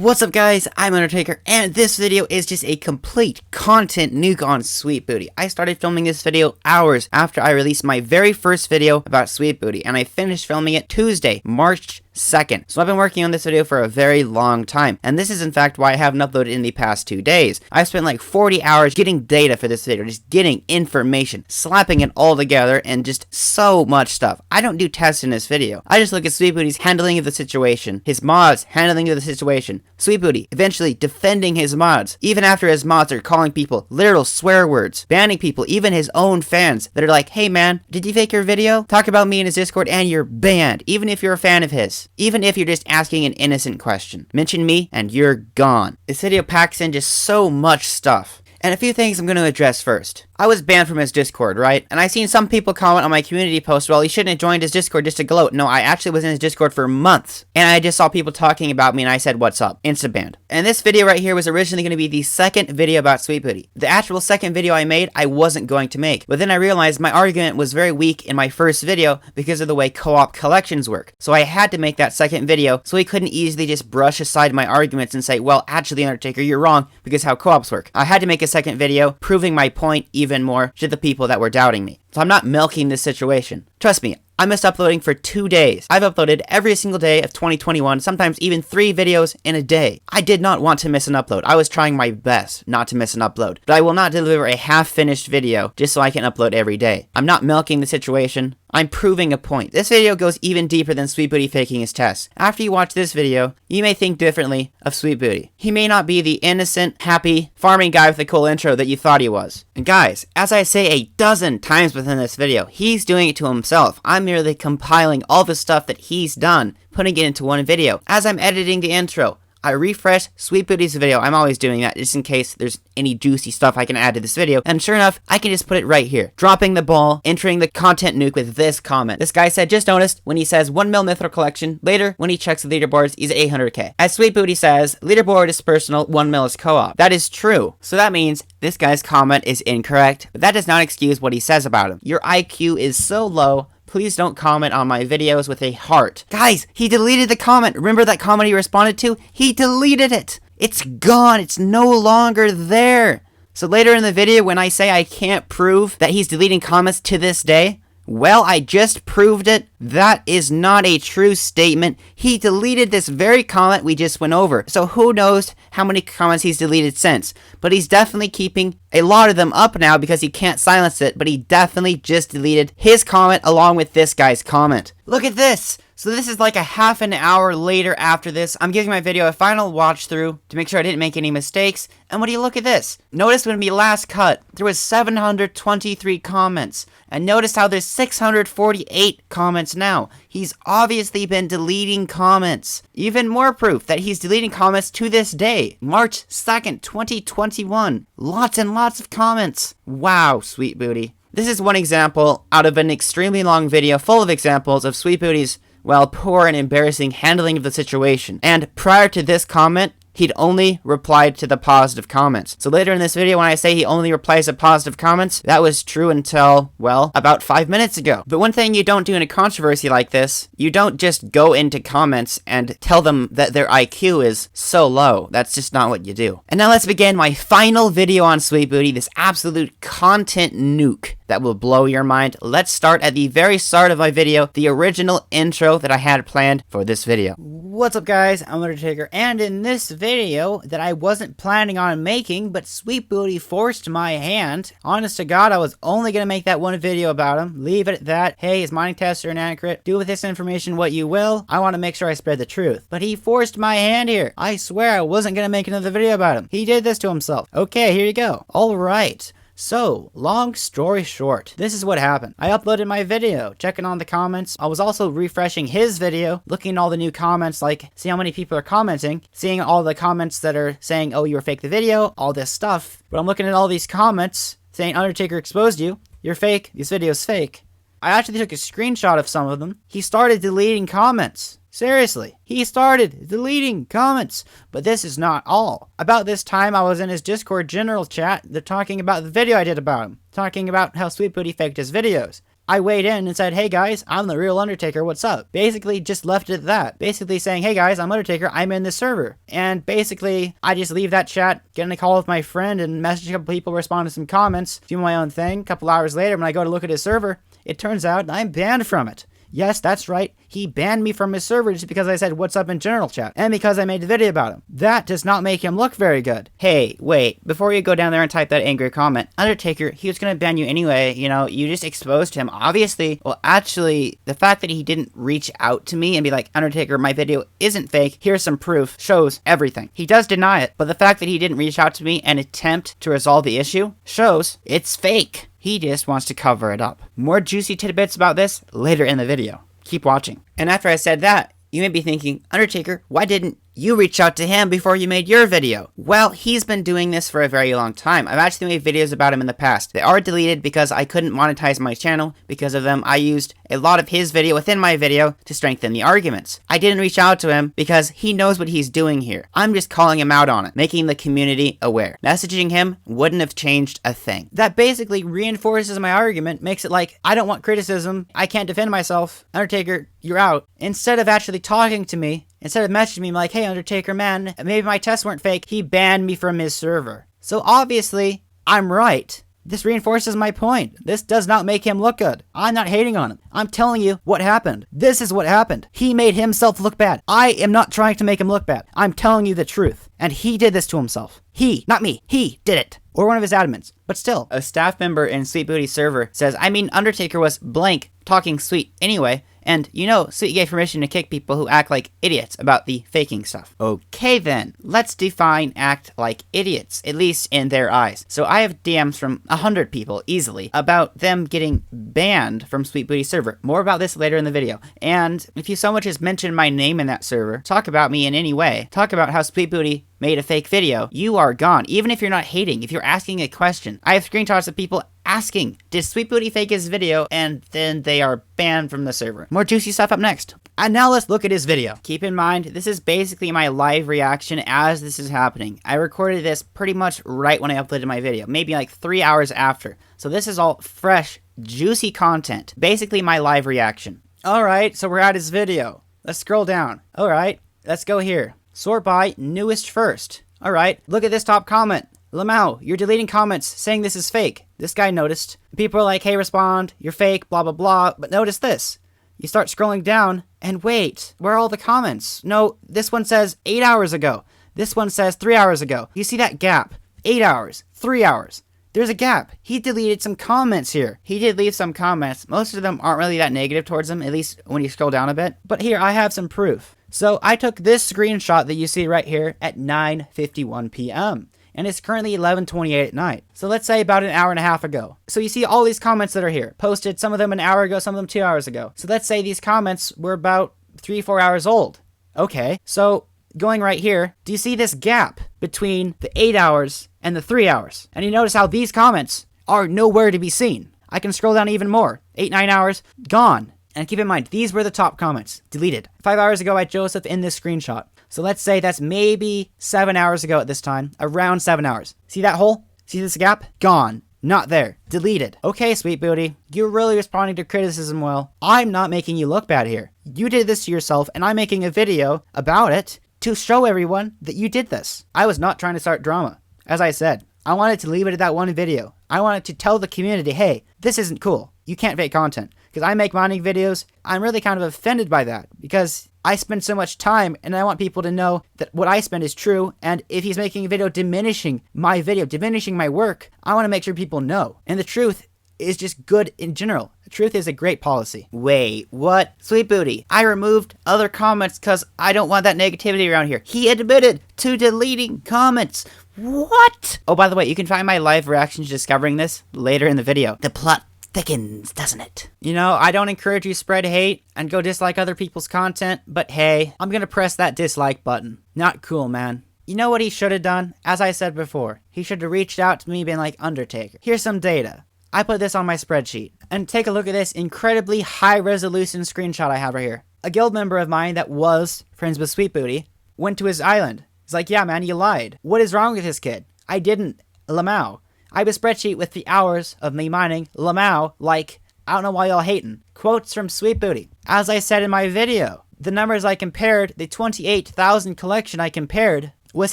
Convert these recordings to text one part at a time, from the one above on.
What's up guys, I'm Undertaker, and this video is just a complete content nuke on Sweetbootiee. I started filming this video hours after I released my very first video about Sweetbootiee, and I finished filming it Tuesday, March 2nd. So I've been working on this video for a very long time, and this is in fact why I haven't uploaded in the past 2 days. I've spent like 40 hours getting data for this video, just getting information, slapping it all together, and just so much stuff. I don't do tests in this video. I just look at Sweetbootie's handling of the situation, his mods handling of the situation, Sweetbootiee eventually defending his mods, even after his mods are calling people literal swear words, banning people, even his own fans that are like, hey man, did you fake your video? Talk about me in his Discord and you're banned, even if you're a fan of his. Even if you're just asking an innocent question. Mention me and you're gone. This video packs in just so much stuff. And a few things I'm going to address first. I was banned from his Discord, right? And I've seen some people comment on my community post, well, he shouldn't have joined his Discord just to gloat. No, I actually was in his Discord for months. And I just saw people talking about me and I said, what's up? Insta-banned. And this video right here was originally going to be the second video about Sweetbootiee. The actual second video I made, I wasn't going to make. But then I realized my argument was very weak in my first video because of the way co-op collections work. So I had to make that second video so he couldn't easily just brush aside my arguments and say, well, actually, Undertaker, you're wrong because how co-ops work. I had to make a second video proving my point even more to the people that were doubting me. So I'm not milking this situation. Trust me, I missed uploading for 2 days. I've uploaded every single day of 2021, sometimes even 3 videos in a day. I did not want to miss an upload. I was trying my best not to miss an upload. But I will not deliver a half-finished video just so I can upload every day. I'm not milking the situation. I'm proving a point. This video goes even deeper than Sweetbootiee faking his tests. After you watch this video, you may think differently of Sweetbootiee. He may not be the innocent, happy, farming guy with a cool intro that you thought he was. And guys, as I say a dozen times within this video, he's doing it to himself. I'm merely compiling all the stuff that he's done, putting it into one video. As I'm editing the intro, I refresh Sweetbootie's video. I'm always doing that just in case there's any juicy stuff I can add to this video. And sure enough, I can just put it right here. Dropping the ball, entering the content nuke with this comment. This guy said, just noticed when he says 1 mil mithril collection, later when he checks the leaderboards, he's at 800k. As Sweetbootiee says, leaderboard is personal, 1 mil is co-op. That is true. So that means this guy's comment is incorrect, but that does not excuse what he says about him. Your IQ is so low. Please don't comment on my videos with a heart. Guys, he deleted the comment. Remember that comment he responded to? He deleted it. It's gone. It's no longer there. So later in the video, when I say I can't prove that he's deleting comments to this day, well, I just proved it. That is not a true statement. He deleted this very comment we just went over. So who knows how many comments he's deleted since. But he's definitely keeping a lot of them up now because he can't silence it. But he definitely just deleted his comment along with this guy's comment. Look at this. So this is like a half an hour later after this. I'm giving my video a final watch through to make sure I didn't make any mistakes. And what do you look at this? Notice when we last cut, there was 723 comments. And notice how there's 648 comments now. He's obviously been deleting comments. Even more proof that he's deleting comments to this day. March 2nd, 2021. Lots and lots of comments. Wow, Sweetbootiee. This is one example out of an extremely long video full of examples of Sweetbootie's, well, poor and embarrassing handling of the situation. And prior to this comment, he'd only replied to the positive comments. So later in this video, when I say he only replies to positive comments, that was true until, well, about 5 minutes ago. But one thing you don't do in a controversy like this, you don't just go into comments and tell them that their IQ is so low. That's just not what you do. And now let's begin my final video on Sweetbootiee, this absolute content nuke that will blow your mind. Let's start at the very start of my video, the original intro that I had planned for this video. What's up guys, I'm Undertaker, and in this video that I wasn't planning on making, but Sweetbootiee forced my hand. Honest to God, I was only going to make that one video about him. Leave it at that. Hey, his mining tests are inaccurate. Do with this information what you will. I want to make sure I spread the truth. But he forced my hand here. I swear I wasn't going to make another video about him. He did this to himself. Okay, here you go. Alright. So, long story short, this is what happened. I uploaded my video, checking on the comments. I was also refreshing his video, looking at all the new comments, like, see how many people are commenting, seeing all the comments that are saying, oh, you were fake the video, all this stuff. But I'm looking at all these comments saying, Undertaker exposed you, you're fake, this video's fake. I actually took a screenshot of some of them. He started deleting comments. Seriously, he started deleting comments. But this is not all. About this time, I was in his Discord general chat. They're talking about the video I did about him. Talking about how Sweetbootiee faked his videos. I weighed in and said, hey guys, I'm the real Undertaker, what's up? Basically just left it at that. Basically saying, hey guys, I'm Undertaker, I'm in this server. And basically, I just leave that chat, get in a call with my friend and message a couple people, respond to some comments, do my own thing. A couple hours later, when I go to look at his server, it turns out I'm banned from it. Yes, that's right. He banned me from his server just because I said what's up in general chat and because I made a video about him. That does not make him look very good. Hey, wait, before you go down there and type that angry comment, Undertaker, he was gonna ban you anyway, you know, you just exposed him. Obviously, well, actually, the fact that he didn't reach out to me and be like, Undertaker, my video isn't fake, here's some proof, shows everything. He does deny it, but the fact that he didn't reach out to me and attempt to resolve the issue shows it's fake. He just wants to cover it up. More juicy tidbits about this later in the video. Keep watching. And after I said that, you may be thinking, Undertaker, why didn't you reach out to him before you made your video? Well, he's been doing this for a very long time. I've actually made videos about him in the past. They are deleted because I couldn't monetize my channel. Because of them, I used a lot of his video within my video to strengthen the arguments. I didn't reach out to him because he knows what he's doing here. I'm just calling him out on it, making the community aware. Messaging him wouldn't have changed a thing. That basically reinforces my argument, makes it like, I don't want criticism, I can't defend myself, Undertaker, you're out. Instead of actually talking to me, instead of messaging me like, hey Undertaker, man, maybe my tests weren't fake, he banned me from his server. So obviously, I'm right. This reinforces my point. This does not make him look good. I'm not hating on him. I'm telling you what happened. This is what happened. He made himself look bad. I am not trying to make him look bad. I'm telling you the truth. And he did this to himself. He, not me, he did it. Or one of his admins. But still, a staff member in Sweetbootie's server says, I mean, Undertaker was blank talking sweet anyway. And you know, Sweet gave permission to kick people who act like idiots about the faking stuff. Okay then, let's define act like idiots, at least in their eyes. So I have DMs from 100 people, easily, about them getting banned from Sweetbootie's server. More about this later in the video. And if you so much as mention my name in that server, talk about me in any way, talk about how Sweetbootieee made a fake video, you are gone. Even if you're not hating, if you're asking a question. I have screenshots of people asking, did Sweetbootieee fake his video? And then they are banned from the server. More juicy stuff up next. And now let's look at his video. Keep in mind, this is basically my live reaction as this is happening. I recorded this pretty much right when I uploaded my video, maybe like 3 hours after. So this is all fresh, juicy content. Basically my live reaction. Alright, so we're at his video. Let's scroll down. Alright, let's go here. Sort by newest first. Alright, look at this top comment. Lamau, you're deleting comments saying this is fake. This guy noticed. People are like, hey, respond, you're fake, blah, blah, blah. But notice this. You start scrolling down, and wait, where are all the comments? No, this one says 8 hours ago. This one says 3 hours ago. You see that gap? 8 hours, 3 hours. There's a gap. He deleted some comments here. He did leave some comments. Most of them aren't really that negative towards him, at least when you scroll down a bit. But here, I have some proof. So I took this screenshot that you see right here at 9:51 p.m. And it's currently 11:28 at night. So let's say about an hour and a half ago. So you see all these comments that are here, posted, some of them an hour ago, some of them 2 hours ago. So let's say these comments were about 3-4 hours old. Okay, so going right here, do you see this gap between the 8 hours and the 3 hours? And you notice how these comments are nowhere to be seen. I can scroll down even more. 8-9 hours, gone. And keep in mind, these were the top comments, deleted. 5 hours ago by Joseph in this screenshot. So let's say that's maybe 7 hours ago at this time, around 7 hours. See that hole? See this gap? Gone. Not there. Deleted. Okay, Sweetbootieee, you're really responding to criticism well. I'm not making you look bad here. You did this to yourself, and I'm making a video about it to show everyone that you did this. I was not trying to start drama. As I said, I wanted to leave it at that one video. I wanted to tell the community, hey, this isn't cool. You can't fake content. Because I make mining videos, I'm really kind of offended by that. Because I spend so much time, and I want people to know that what I spend is true, and if he's making a video diminishing my video, diminishing my work, I want to make sure people know. And the truth is just good in general. The truth is a great policy. Wait, what? Sweetbootieee, I removed other comments because I don't want that negativity around here. He admitted to deleting comments. What? Oh, by the way, you can find my live reaction to discovering this later in the video. The plot thickens, doesn't it? You know, I don't encourage you to spread hate and go dislike other people's content, but hey, I'm gonna press that dislike button. Not cool, man. You know what he should have done? As I said before, he should have reached out to me being like, Undertaker, here's some data. I put this on my spreadsheet. And take a look at this incredibly high resolution screenshot I have right here. A guild member of mine that was friends with Sweetbootieee went to his island. He's like, yeah man, you lied. What is wrong with this kid? I didn't. Lamau. I have a spreadsheet with the hours of me mining Lamau like I don't know why y'all hating. Quotes from Sweetbootiee. As I said in my video, the numbers I compared, the 28,000 collection I compared, was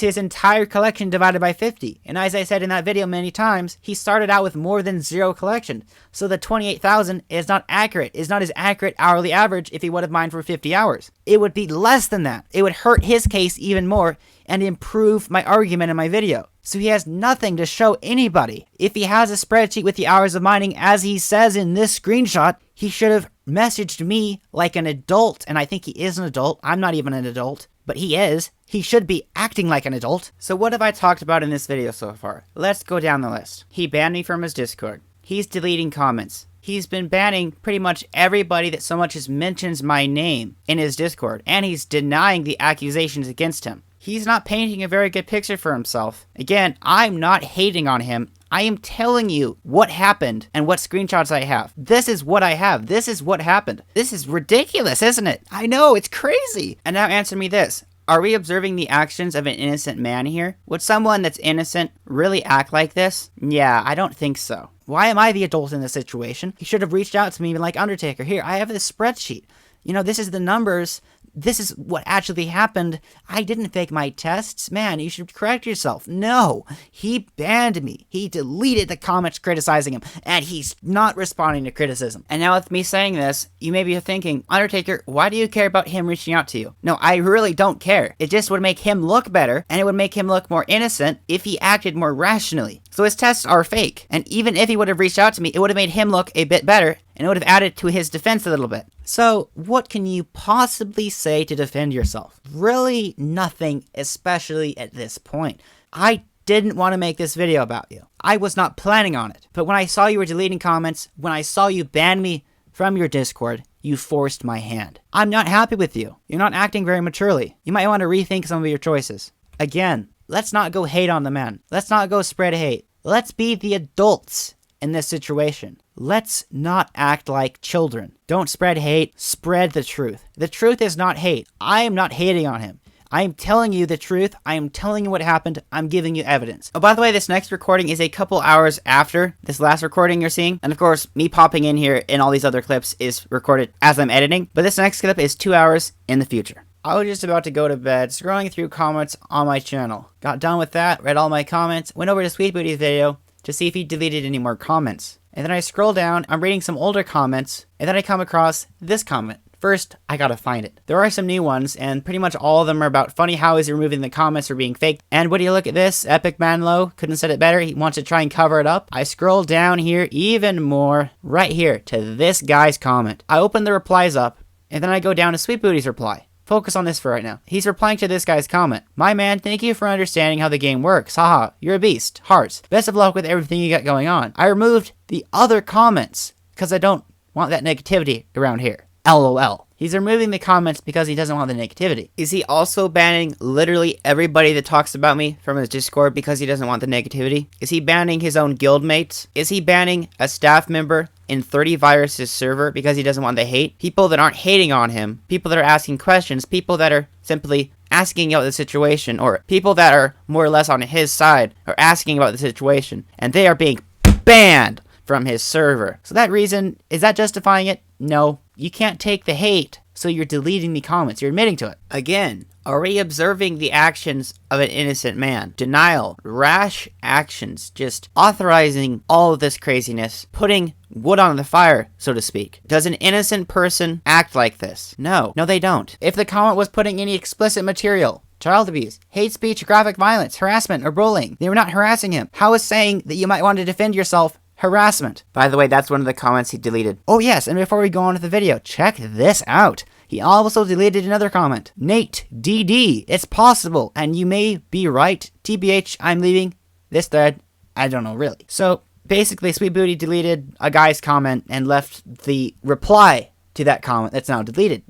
his entire collection divided by 50. And as I said in that video many times, he started out with more than 0 collection. So the 28,000 is not accurate. Is not his accurate hourly average if he would have mined for 50 hours. It would be less than that. It would hurt his case even more and improve my argument in my video. So he has nothing to show anybody. If he has a spreadsheet with the hours of mining, as he says in this screenshot, he should have messaged me like an adult. And I think he is an adult. I'm not even an adult, but he is. He should be acting like an adult. So what have I talked about in this video so far? Let's go down the list. He banned me from his Discord. He's deleting comments. He's been banning pretty much everybody that so much as mentions my name in his Discord. And he's denying the accusations against him. He's not painting a very good picture for himself. Again, I'm not hating on him. I am telling you what happened and what screenshots I have. This is what I have. This is what happened. This is ridiculous, isn't it? I know, it's crazy. And now answer me this. Are we observing the actions of an innocent man here? Would someone that's innocent really act like this? Yeah, I don't think so. Why am I the adult in this situation? He should have reached out to me and been like, Undertaker, here, I have this spreadsheet. You know, this is the numbers. This is what actually happened. I didn't fake my tests. Man, you should correct yourself. No, he banned me. He deleted the comments criticizing him, and he's not responding to criticism. And now with me saying this, you may be thinking, Undertaker, why do you care about him reaching out to you? No, I really don't care. It just would make him look better, and it would make him look more innocent if he acted more rationally. So his tests are fake, and even if he would have reached out to me, it would have made him look a bit better, and it would have added to his defense a little bit. So, what can you possibly say to defend yourself? Really nothing, especially at this point. I didn't want to make this video about you. I was not planning on it. But when I saw you were deleting comments, when I saw you ban me from your Discord, you forced my hand. I'm not happy with you. You're not acting very maturely. You might want to rethink some of your choices. Again, let's not go hate on the man. Let's not go spread hate. Let's be the adults in this situation. Let's not act like children. Don't spread hate, spread the truth. The truth is not hate. I am not hating on him. I am telling you the truth. I am telling you what happened. I'm giving you evidence. Oh, by the way, this next recording is a couple hours after this last recording you're seeing. And of course, me popping in here in all these other clips is recorded as I'm editing. But this next clip is 2 hours in the future. I was just about to go to bed, scrolling through comments on my channel. Got done with that, read all my comments, went over to Sweetbootie's video to see if he deleted any more comments. And then I scroll down, I'm reading some older comments, and then I come across this comment. First, I gotta find it. There are some new ones, and pretty much all of them are about funny how he's removing the comments for being fake. And what do you look at this? Epic Man Low couldn't have said it better. He wants to try and cover it up. I scroll down here even more, right here, to this guy's comment. I open the replies up, and then I go down to Sweetbootie's reply. Focus on this for right now. He's replying to this guy's comment. My man, thank you for understanding how the game works. Haha, you're a beast. Hearts. Best of luck with everything you got going on. I removed the other comments because I don't want that negativity around here. LOL. He's removing the comments because he doesn't want the negativity. Is he also banning literally everybody that talks about me from his Discord because he doesn't want the negativity? Is he banning his own guildmates? Is he banning a staff member in 30 Virus' server because he doesn't want the hate? People that aren't hating on him, people that are asking questions, people that are simply asking about the situation, or people that are more or less on his side are asking about the situation, and they are being banned from his server. So that reason, is that justifying it? No. You can't take the hate, so you're deleting the comments. You're admitting to it. Again, are we observing the actions of an innocent man? Denial, rash actions, just authorizing all of this craziness, putting wood on the fire, so to speak. Does an innocent person act like this? No. No, they don't. If the comment was putting any explicit material, child abuse, hate speech, graphic violence, harassment, or bullying, they were not harassing him. How is saying that you might want to defend yourself harassment? By the way, that's one of the comments he deleted. Oh yes, and before we go on to the video, check this out. He also deleted another comment. Nate, DD, it's possible, and you may be right. TBH, I'm leaving this thread. I don't know, really. So, basically, Sweetbootiee deleted a guy's comment and left the reply to that comment that's now deleted.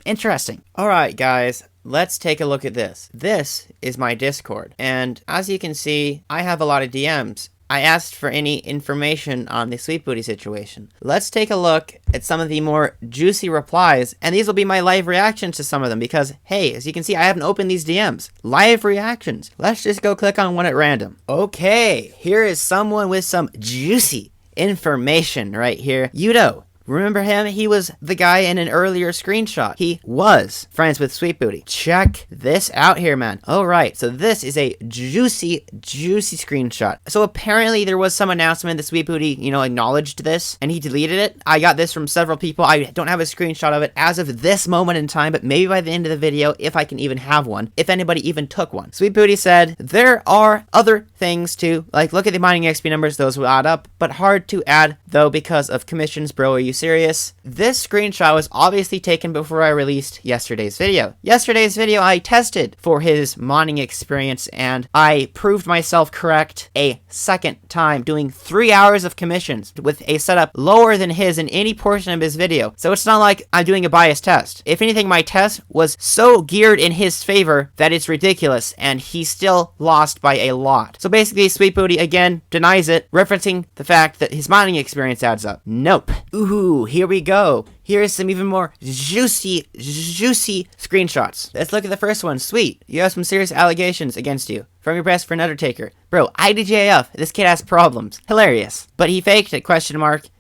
Interesting. Alright, guys. Let's take a look at this. This is my Discord, and as you can see, I have a lot of DMs. I asked for any information on the Sweetbootiee situation. Let's take a look at some of the more juicy replies, and these will be my live reactions to some of them because, hey, as you can see, I haven't opened these DMs. Live reactions. Let's just go click on one at random. Okay, here is someone with some juicy information right here. Yudo, Remember him? He was the guy in an earlier screenshot. He was friends with Sweetbootiee. Check this out here, man. Alright, so this is a juicy screenshot. So apparently there was some announcement that Sweetbootiee, acknowledged this, and he deleted it. I got this from several people. I don't have a screenshot of it as of this moment in time, but maybe by the end of the video, if I can even have one, if anybody even took one. Sweetbootiee said, there are other things too, like look at the mining XP numbers, those will add up, but hard to add though because of commissions, bro, are you serious? This screenshot was obviously taken before I released yesterday's video. Yesterday's video I tested for his mining experience and I proved myself correct a second time, doing 3 hours of commissions with a setup lower than his in any portion of his video. So it's not like I'm doing a biased test. If anything, my test was so geared in his favor that it's ridiculous, and he still lost by a lot. So basically, Sweetbootiee again denies it, referencing the fact that his mining experience adds up. Nope. Ooh, here we go. Here's some even more juicy screenshots. Let's look at the first one. Sweet, you have some serious allegations against you from your best friend Undertaker. Bro, IDJF, this kid has problems. Hilarious. But he faked it, ?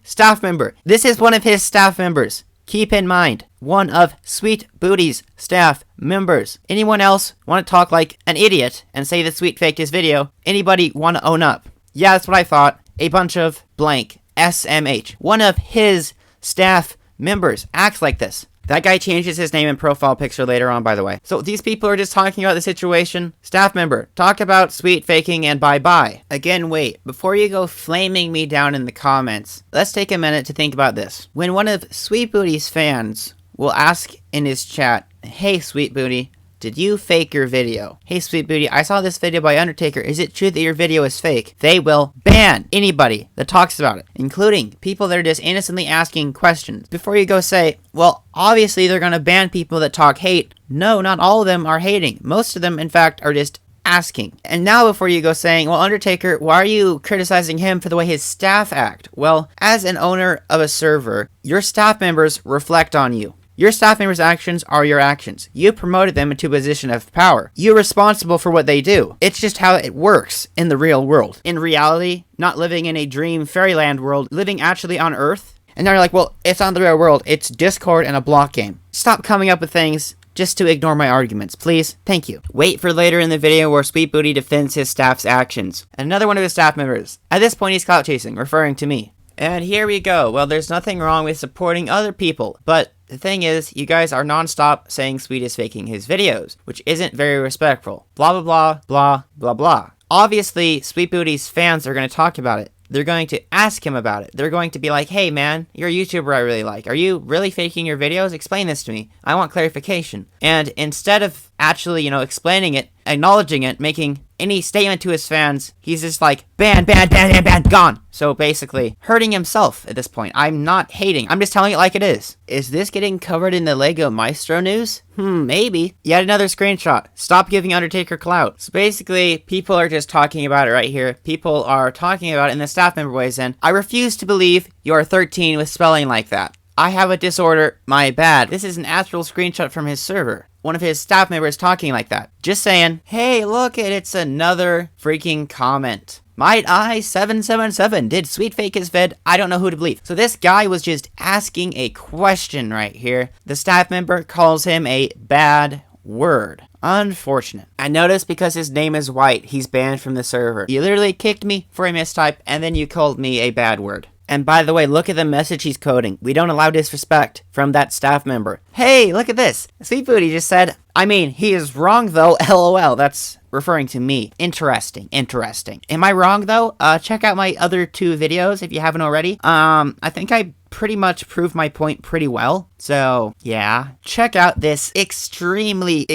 Staff member. This is one of his staff members. Keep in mind, one of Sweetbootiee's staff members. Anyone else want to talk like an idiot and say that Sweet faked his video? Anybody want to own up? Yeah, that's what I thought. A bunch of blank SMH. One of his staff members acts like this. That guy changes his name and profile picture later on, by the way. So these people are just talking about the situation. Staff member, talk about Sweet faking and bye-bye. Again, wait, before you go flaming me down in the comments, let's take a minute to think about this. When one of Sweetbootie's fans will ask in his chat, hey Sweetbootiee, did you fake your video? Hey Sweetbootiee, I saw this video by Undertaker. Is it true that your video is fake? They will ban anybody that talks about it, including people that are just innocently asking questions. Before you go say, well, obviously they're gonna ban people that talk hate. No, not all of them are hating. Most of them, in fact, are just asking. And now before you go saying, well, Undertaker, why are you criticizing him for the way his staff act? Well, as an owner of a server, your staff members reflect on you. Your staff members' actions are your actions. You promoted them into a position of power. You're responsible for what they do. It's just how it works in the real world. In reality, not living in a dream fairyland world, living actually on Earth. And now you're like, well, it's on the real world. It's Discord and a block game. Stop coming up with things just to ignore my arguments, please. Thank you. Wait for later in the video where Sweetbootiee defends his staff's actions. Another one of his staff members. At this point, he's clout chasing, referring to me. And here we go. Well, there's nothing wrong with supporting other people, but the thing is, you guys are non-stop saying Sweet is faking his videos, which isn't very respectful. Blah, blah, blah, blah, blah, blah. Obviously, Sweetbootie's fans are going to talk about it. They're going to ask him about it. They're going to be like, hey man, you're a YouTuber I really like. Are you really faking your videos? Explain this to me. I want clarification. And instead of actually, explaining it, acknowledging it, making any statement to his fans, he's just like, ban, gone. So basically, hurting himself at this point. I'm not hating. I'm just telling it like it is. Is this getting covered in the Lego Maestro news? Maybe. Yet another screenshot. Stop giving Undertaker clout. So basically, people are just talking about it right here. People are talking about it in the staff member ways, and I refuse to believe you're 13 with spelling like that. I have a disorder, my bad. This is an actual screenshot from his server. One of his staff members talking like that. Just saying, hey, look it's another freaking comment. Might I 777 did Sweet fake his vid? I don't know who to believe. So this guy was just asking a question right here. The staff member calls him a bad word. Unfortunate. I noticed because his name is White, he's banned from the server. You literally kicked me for a mistype, and then you called me a bad word. And by the way, look at the message he's coding. We don't allow disrespect from that staff member. Hey, look at this. Sweetbootiee just said, I mean, he is wrong though, LOL. That's referring to me. Interesting. Am I wrong though? Check out my other 2 videos if you haven't already. I think I pretty much proved my point pretty well. So, yeah. Check out this extremely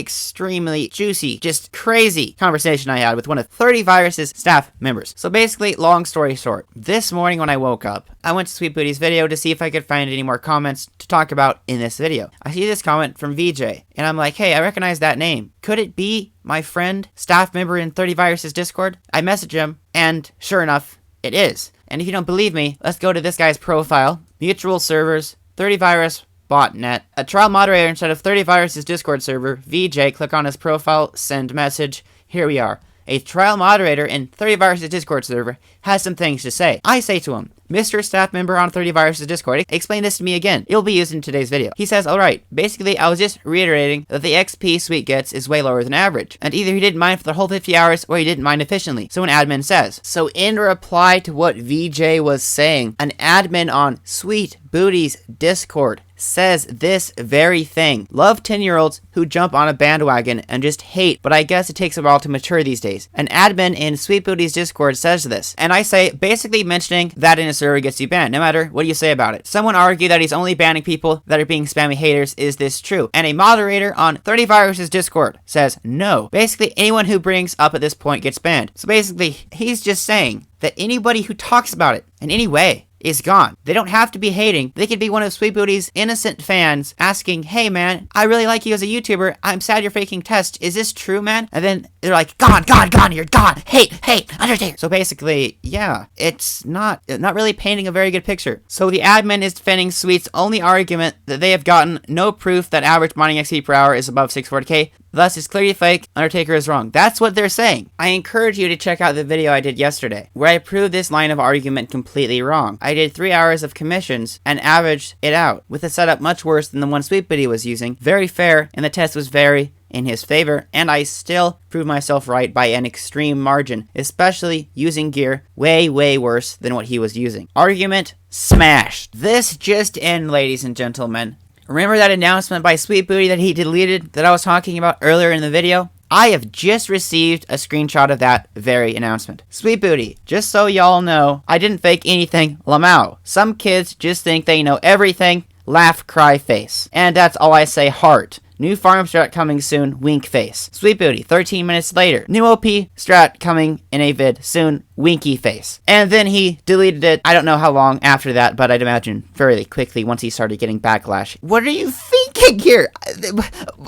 juicy, just crazy conversation I had with one of 30 Virus's staff members. So basically, long story short, this morning when I woke up, I went to Sweetbootie's video to see if I could find any more comments to talk about in this video. I see this comment from VJ, and I'm like, hey, I recognize that name. Could it be my friend, staff member in 30 Virus's Discord? I message him, and sure enough, it is. And if you don't believe me, let's go to this guy's profile. Mutual servers, 30 Virus, botnet. A trial moderator instead of 30 Virus's Discord server. VJ, click on his profile, send message. Here we are. A trial moderator in 30 Virus's Discord server has some things to say. I say to him, Mr. Staff Member on 30 Viruses Discord, explain this to me again. It'll be used in today's video. He says, alright, basically I was just reiterating that the XP Sweet gets is way lower than average, and either he didn't mine for the whole 50 hours or he didn't mine efficiently, so an admin says. So in reply to what VJ was saying, an admin on Sweetbootie's Discord says this very thing. Love 10-year-olds who jump on a bandwagon and just hate, but I guess it takes a while to mature these days. An admin in Sweetbootie's Discord says this, and I say basically mentioning that in a server gets you banned, no matter what you say about it. Someone argued that he's only banning people that are being spammy haters. Is this true? And a moderator on 30 Viruses Discord says no. Basically, anyone who brings up at this point gets banned. So basically, he's just saying that anybody who talks about it in any way is gone. They don't have to be hating. They could be one of Sweetbootie's innocent fans asking, hey man, I really like you as a YouTuber. I'm sad you're faking tests. Is this true, man? And then they're like, gone, you're gone. Hate, Undertaker. So basically, yeah, it's not really painting a very good picture. So the admin is defending Sweet's only argument that they have gotten no proof that average mining XP per hour is above 640k. Thus, it's clearly fake. Undertaker is wrong. That's what they're saying. I encourage you to check out the video I did yesterday, where I proved this line of argument completely wrong. I did 3 hours of commissions and averaged it out, with a setup much worse than the one Sweetbootieee was using. Very fair, and the test was very in his favor, and I still proved myself right by an extreme margin, especially using gear way worse than what he was using. Argument smashed. This just in, ladies and gentlemen. Remember that announcement by Sweetbootieee that he deleted that I was talking about earlier in the video? I have just received a screenshot of that very announcement. Sweetbootieee, just so y'all know, I didn't fake anything, Lamau. Some kids just think they know everything, laugh, cry, face. And that's all I say, heart. New farm strat coming soon, wink face. Sweetbootieee, 13 minutes later. New OP strat coming in a vid soon, winky face. And then he deleted it, I don't know how long after that, but I'd imagine fairly quickly once he started getting backlash. What are you thinking here?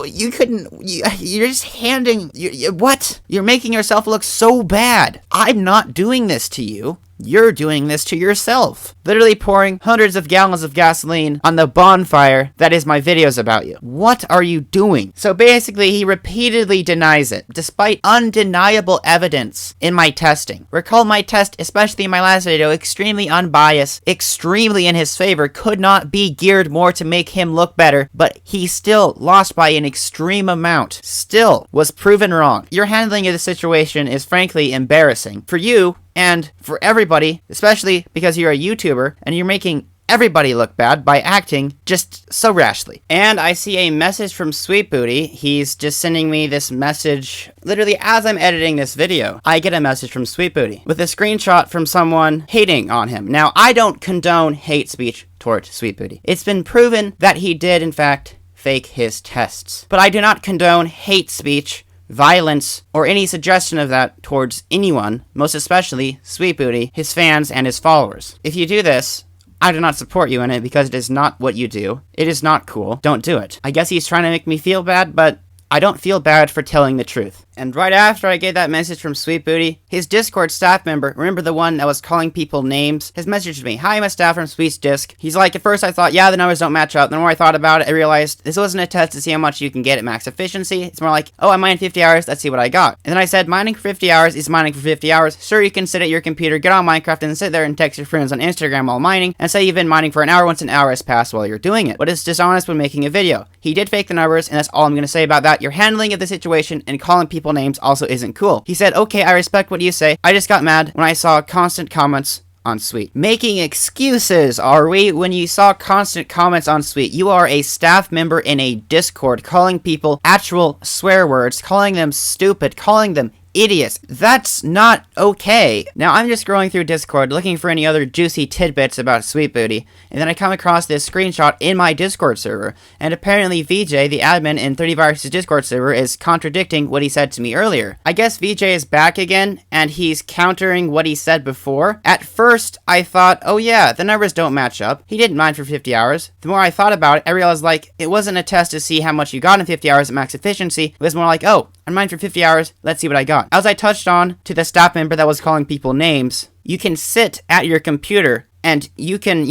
You're just handing, what? You're making yourself look so bad. I'm not doing this to you. You're doing this to yourself. Literally pouring hundreds of gallons of gasoline on the bonfire that is my videos about you. What are you doing? So basically, he repeatedly denies it, despite undeniable evidence in my testing. Recall my test, especially in my last video, extremely unbiased, extremely in his favor, could not be geared more to make him look better, but he still lost by an extreme amount. Still was proven wrong. Your handling of the situation is frankly embarrassing. For you, and for everybody, especially because you're a YouTuber, and you're making everybody look bad by acting just so rashly. And I see a message from Sweetbootieee. He's just sending me this message literally as I'm editing this video. I get a message from Sweetbootieee with a screenshot from someone hating on him. Now, I don't condone hate speech towards Sweetbootieee. It's been proven that he did, in fact, fake his tests. But I do not condone hate speech, violence, or any suggestion of that towards anyone, most especially Sweetbootieee, his fans, and his followers. If you do this, I do not support you in it because it is not what you do. It is not cool. Don't do it. I guess he's trying to make me feel bad, but I don't feel bad for telling the truth. And right after I get that message from Sweetbootieee, his Discord staff member, remember the one that was calling people names, has messaged me, hi, I'm a staff from Sweet's Disc. He's like, at first I thought, yeah, the numbers don't match up. The more I thought about it, I realized this wasn't a test to see how much you can get at max efficiency. It's more like, oh, I mined 50 hours, let's see what I got. And then I said, mining for 50 hours is mining for 50 hours. Sure, you can sit at your computer, get on Minecraft, and sit there and text your friends on Instagram while mining, and say you've been mining for an hour once an hour has passed while you're doing it. But it's dishonest when making a video. He did fake the numbers, and that's all I'm going to say about that. Your handling of the situation and calling people names also isn't cool. He said, okay, I respect what you say. I just got mad when I saw constant comments on Sweet. Making excuses, are we? When you saw constant comments on Sweet, you are a staff member in a Discord calling people actual swear words, calling them stupid, calling them idiots. That's not okay. Now, I'm just scrolling through Discord looking for any other juicy tidbits about Sweetbootieee, and then I come across this screenshot in my Discord server, and apparently VJ, the admin in 30 Viruses Discord server, is contradicting what he said to me earlier. I guess VJ is back again, and he's countering what he said before. At first, I thought, oh yeah, the numbers don't match up. He didn't mine for 50 hours. The more I thought about it, I realized, like, it wasn't a test to see how much you got in 50 hours at max efficiency. It was more like, oh, I mined for 50 hours, let's see what I got. As I touched on to the staff member that was calling people names, you can sit at your computer and you can,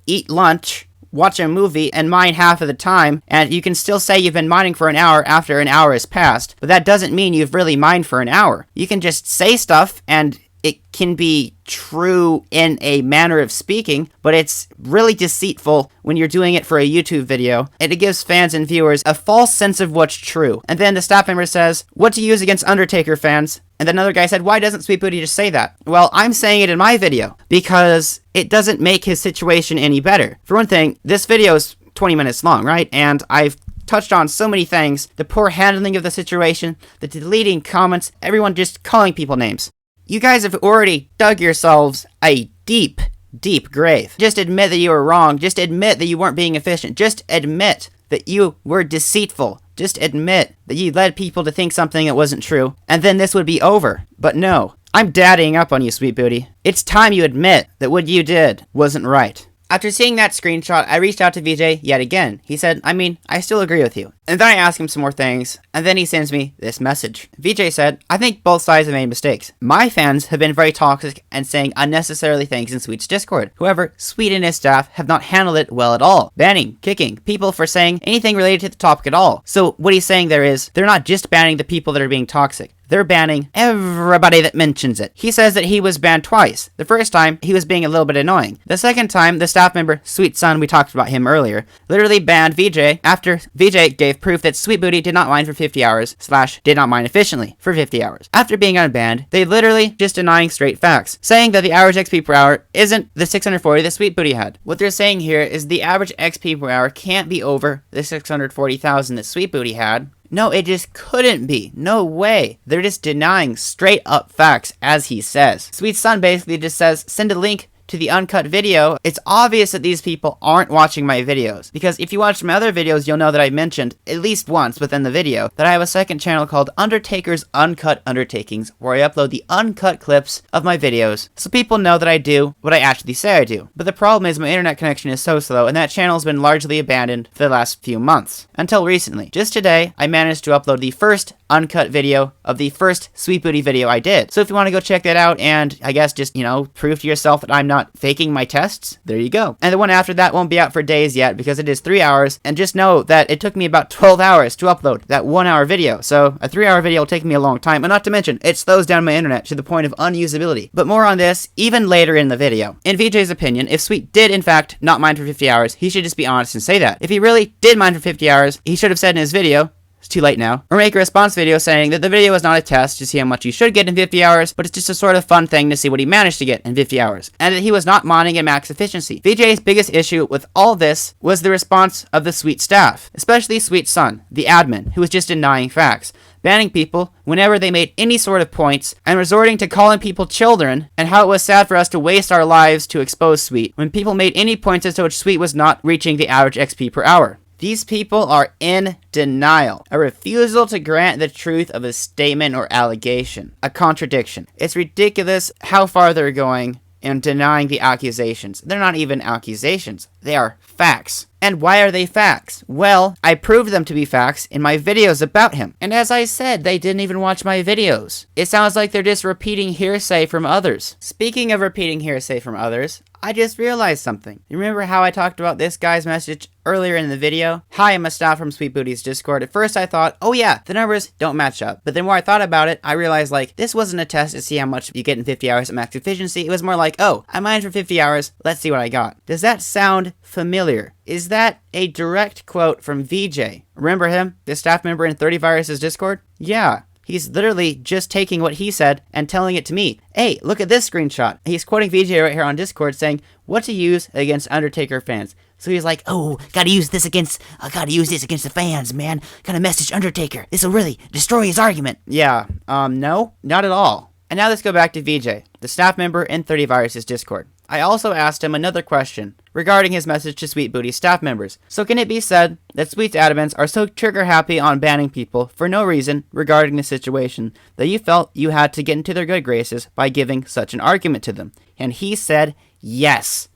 eat lunch, watch a movie, and mine half of the time, and you can still say you've been mining for an hour after an hour has passed, but that doesn't mean you've really mined for an hour. You can just say stuff and it can be true in a manner of speaking, but it's really deceitful when you're doing it for a YouTube video, and it gives fans and viewers a false sense of what's true. And then the staff member says, what to use against Undertaker fans? And then another guy said, why doesn't Sweetbootiee just say that? Well, I'm saying it in my video, because it doesn't make his situation any better. For one thing, this video is 20 minutes long, right? And I've touched on so many things: the poor handling of the situation, the deleting comments, everyone just calling people names. You guys have already dug yourselves a deep, deep grave. Just admit that you were wrong. Just admit that you weren't being efficient. Just admit that you were deceitful. Just admit that you led people to think something that wasn't true, and then this would be over. But no, I'm daddying up on you, Sweetbootiee. It's time you admit that what you did wasn't right. After seeing that screenshot, I reached out to VJ yet again. He said, I still agree with you. And then I asked him some more things, and then he sends me this message. VJ said, I think both sides have made mistakes. My fans have been very toxic and saying unnecessarily things in Sweet's Discord. However, Sweet and his staff have not handled it well at all. Banning, kicking people for saying anything related to the topic at all. So what he's saying there is, they're not just banning the people that are being toxic. They're banning everybody that mentions it. He says that he was banned twice. The first time, he was being a little bit annoying. The second time, the staff member, Sweet Son, we talked about him earlier, literally banned VJ after VJ gave proof that Sweetbootiee did not mine for 50 hours / did not mine efficiently for 50 hours. After being unbanned, they literally just denying straight facts, saying that the average XP per hour isn't the 640 that Sweetbootiee had. What they're saying here is the average XP per hour can't be over the 640,000 that Sweetbootiee had. No, it just couldn't be. No way. They're just denying straight up facts, as he says. Sweet Son basically just says, send a link to the uncut video. It's obvious that these people aren't watching my videos, because if you watch my other videos, you'll know that I mentioned at least once within the video that I have a second channel called Undertaker's Uncut Undertakings, where I upload the uncut clips of my videos, so people know that I do what I actually say I do. But the problem is my internet connection is so slow, and that channel has been largely abandoned for the last few months. Until recently. Just today, I managed to upload the first uncut video of the first Sweetbootiee video I did. So if you want to go check that out and I guess just, prove to yourself that I'm not faking my tests, there you go. And the one after that won't be out for days yet because it is 3 hours, and just know that it took me about 12 hours to upload that 1 hour video. So a 3 hour video will take me a long time, and not to mention, it slows down my internet to the point of unusability. But more on this even later in the video. In VJ's opinion, if Sweet did in fact not mine for 50 hours, he should just be honest and say that. If he really did mine for 50 hours, he should have said in his video, it's too late now, or make a response video saying that the video is not a test to see how much you should get in 50 hours, but it's just a sort of fun thing to see what he managed to get in 50 hours, and that he was not mining at max efficiency. VJ's biggest issue with all this was the response of the Sweet staff, especially Sweet Son, the admin, who was just denying facts, banning people whenever they made any sort of points, and resorting to calling people children, and how it was sad for us to waste our lives to expose Sweet when people made any points as to which Sweet was not reaching the average XP per hour. These people are in denial, a refusal to grant the truth of a statement or allegation, a contradiction. It's ridiculous how far they're going in denying the accusations. They're not even accusations, they are facts. And why are they facts? Well, I proved them to be facts in my videos about him. And as I said, they didn't even watch my videos. It sounds like they're just repeating hearsay from others. Speaking of repeating hearsay from others, I just realized something. You remember how I talked about this guy's message earlier in the video? Hi, I'm a staff from Sweetbootie's Discord. At first I thought, oh yeah, the numbers don't match up. But then more I thought about it, I realized this wasn't a test to see how much you get in 50 hours at max efficiency. It was more like, oh, I mined for 50 hours, let's see what I got. Does that sound familiar? Is that a direct quote from VJ? Remember him? The staff member in 30virus's Discord? Yeah. He's literally just taking what he said and telling it to me. Hey, look at this screenshot. He's quoting VJ right here on Discord saying what to use against Undertaker fans. So he's like, oh, gotta use this against the fans, man. Gotta message Undertaker. This'll really destroy his argument. Yeah, no, not at all. And now let's go back to VJ, the staff member in 30virus's Discord. I also asked him another question regarding his message to Sweetbootie's staff members. So can it be said that Sweet's admins are so trigger happy on banning people for no reason regarding the situation that you felt you had to get into their good graces by giving such an argument to them? And he said yes.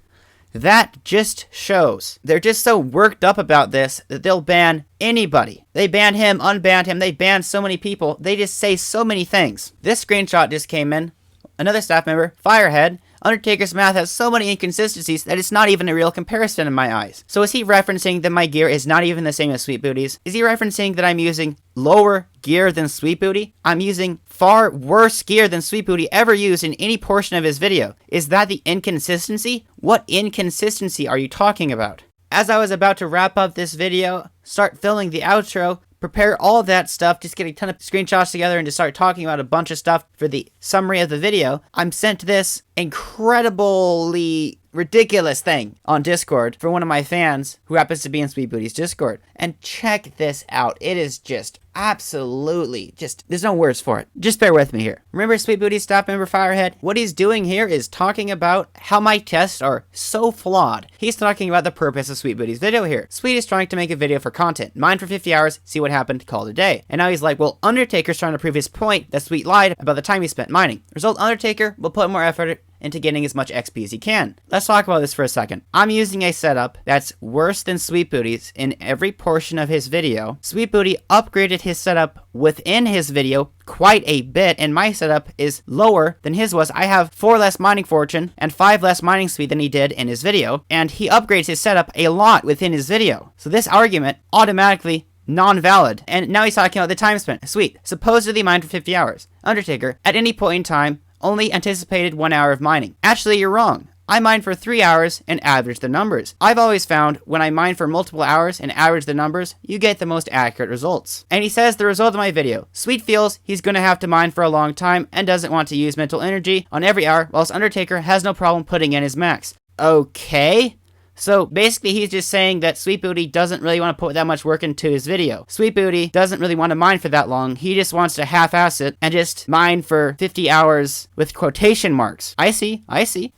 That just shows they're just so worked up about this that they'll ban anybody. They banned him, unbanned him, they banned so many people, they just say so many things. This screenshot just came in. Another staff member, Firehead, Undertaker's math has so many inconsistencies that it's not even a real comparison in my eyes. So is he referencing that my gear is not even the same as Sweetbootiee's? Is he referencing that I'm using lower gear than Sweetbootieee? I'm using far worse gear than Sweetbootieee ever used in any portion of his video. Is that the inconsistency? What inconsistency are you talking about? As I was about to wrap up this video, start filming the outro, prepare all of that stuff, just get a ton of screenshots together and just start talking about a bunch of stuff for the summary of the video, I'm sent this incredibly ridiculous thing on Discord from one of my fans who happens to be in Sweetbootiee's Discord. And check this out. It is just absolutely there's no words for it. Just bear with me here. Remember Sweetbootiee's staff member Firehead? What he's doing here is talking about how my tests are so flawed. He's talking about the purpose of Sweetbootiee's video here. Sweet is trying to make a video for content. Mine for 50 hours, see what happened, call it a day. And now he's like, well, Undertaker's trying to prove his point that Sweet lied about the time he spent mining. Result, Undertaker will put more effort into getting as much XP as he can. Let's talk about this for a second. I'm using a setup that's worse than Sweetbootiee's in every portion of his video. Sweetbootieee upgraded his setup within his video quite a bit, and my setup is lower than his was. I have 4 less mining fortune and 5 less mining speed than he did in his video, and he upgrades his setup a lot within his video. So this argument automatically non-valid. And now he's talking about the time spent. Sweet. Supposedly mined for 50 hours. Undertaker, at any point in time, only anticipated 1 hour of mining. Actually, you're wrong. I mine for 3 hours and average the numbers. I've always found when I mine for multiple hours and average the numbers, you get the most accurate results. And he says the result of my video. Sweet feels he's gonna have to mine for a long time and doesn't want to use mental energy on every hour, whilst Undertaker has no problem putting in his max. Okay. So basically he's just saying that Sweetbootieee doesn't really want to put that much work into his video. Sweetbootieee doesn't really want to mine for that long. He just wants to half-ass it and just mine for 50 hours with quotation marks. I see.